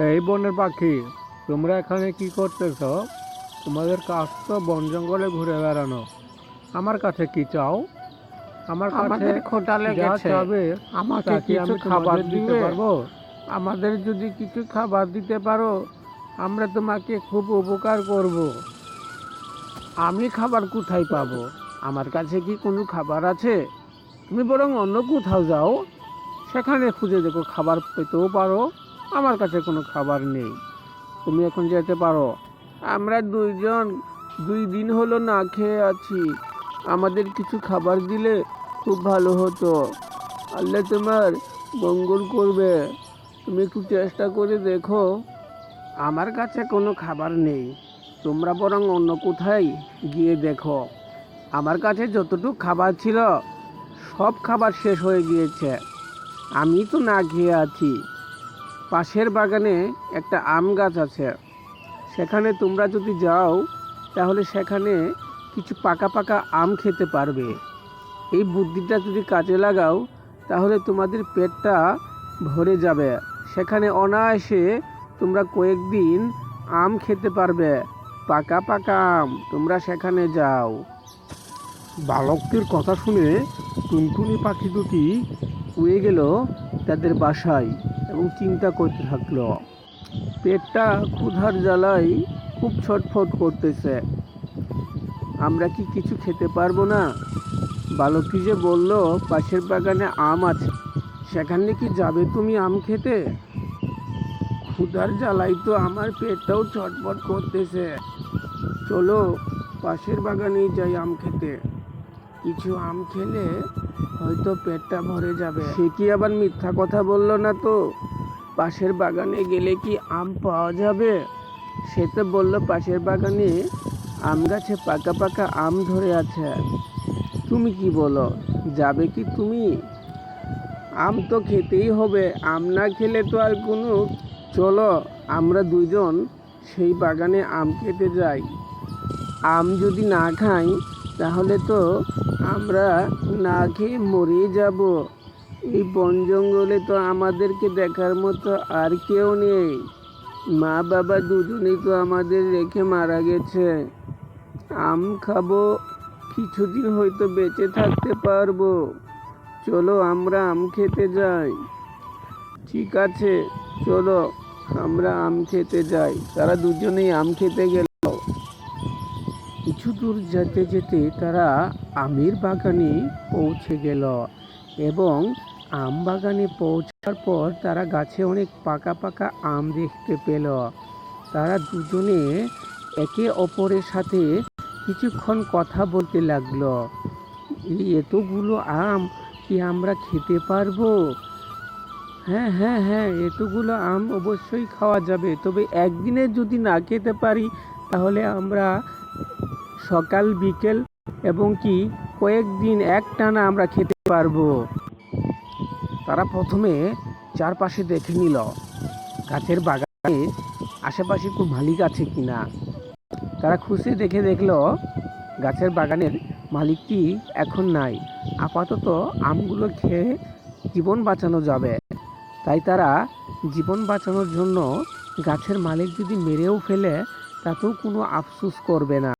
এই বনের পাখি, তোমরা এখানে কি করতেছ? তোমাদের কাজ তো বন জঙ্গলে ঘুরে বেড়ানো। আমার কাছে কি চাও? আমার কাছে আমাদের ক্ষুধা যা লেগেছে, চাবে আমাকে তা কি কিছু আমি খাবার তোমাদের দিতে দিবে? পারবো? আমাদের যদি কিছু খাবার দিতে পারো, আমরা তোমাকে খুব উপকার করব। আমি খাবার কোথায় পাবো? আমার কাছে কি কোনো খাবার আছে? তুমি বরং অন্য কোথাও যাও, সেখানে খুঁজে দেখো, খাবার পেতেও পারো। আমার কাছে কোনো খাবার নেই, তুমি এখন যেতে পারো। আমরা দুইজন 2 দিন হলো না খেয়ে আছি, আমাদের কিছু খাবার দিলে খুব ভালো হতো। আল্লাহ তোমার মঙ্গল করবে, তুমি একটু চেষ্টা করে দেখো। আমার কাছে কোনো খাবার নেই, তোমরা বরং অন্য কোথায় গিয়ে দেখো। আমার কাছে যতটুকু খাবার ছিল সব খাবার শেষ হয়ে গিয়েছে, আমি তো না খেয়ে আছি। পাশের বাগানে একটা আম গাছ আছে, সেখানে তোমরা যদি যাও তাহলে সেখানে কিছু পাকা পাকা আম খেতে পারবে। এই বুদ্ধিটা যদি কাজে লাগাও তাহলে তোমাদের পেটটা ভরে যাবে। সেখানে অনায়াসে তোমরা কয়েকদিন আম খেতে পারবে, পাকা পাকা আম। তোমরা সেখানে যাও। বালকটির কথা শুনে টুনটুনি পাখি দুটি উড়ে গেল তাদের বাসায় এবং চিন্তা করতে থাকলো। পেটটা ক্ষুধার জ্বালায় খুব ছটফট করতেছে, আমরা কি কিছু খেতে পারবো না? বালকটি যে বলল পাশের বাগানে আম আছে, সেখানে কি যাবে তুমি আম খেতে? ক্ষুধার জ্বালায় তো আমার পেটটাও ছটফট করতেছে, চলো পাশের বাগানেই যাই আম খেতে। কিছু আম খেলে হয়তো পেটটা ভরে যাবে। সে কি আবার মিথ্যা কথা বললো না তো? পাশের বাগানে গেলে কি আম পাওয়া যাবে? সে তো বললো পাশের বাগানে আম গাছে পাকা পাকা আম ধরে আছে। তুমি কি বলো, যাবে কি তুমি? আম তো খেতেই হবে, আম না খেলে তো আর কোনো। চলো আমরা দুইজন সেই বাগানে আম খেতে যাই। আম যদি না খাই তাহলে তো আমরা না খেয়ে মরেই যাব। এই বন জঙ্গলে তো আমাদেরকে দেখার মতো আর কেউ নেই, মা বাবা দুজনেই তো আমাদের রেখে মারা গেছে। আম খাবো, কিছুদিন হয়তো বেঁচে থাকতে পারবো। চলো আমরা আম খেতে যাই। ঠিক আছে, চলো আমরা আম খেতে যাই। তারা দুজনেই আম খেতে গেল। কিছু দূর যেতে যেতে তারা আমের বাগানে পৌঁছে গেল এবং আম বাগানে পৌঁছার পর তারা গাছে অনেক পাকা পাকা আম দেখতে পেল। তারা দুজনে একে অপরের সাথে কিছুক্ষণ কথা বলতে লাগলো। এই এতগুলো আম কি আমরা খেতে পারবো? হ্যাঁ হ্যাঁ হ্যাঁ, এতগুলো আম অবশ্যই খাওয়া যাবে, তবে একদিনে যদি না খেতে পারি তাহলে আমরা সকাল বিকেল এবং কি কয়েকদিন একটানা আমরা খেতে পারবো। তারা প্রথমে চারপাশে দেখে নিল গাছের বাগানে আশেপাশে কোনো মালিক আছে কিনা। তারা খুশি দেখে দেখলো গাছের বাগানের মালিকটি এখন নাই। আপাতত আমগুলো খেয়ে জীবন বাঁচানো যাবে, তাই তারা জীবন বাঁচানোর জন্য গাছের মালিক যদি মেরেও ফেলে তাতেও কোনো আফসোস করবে না।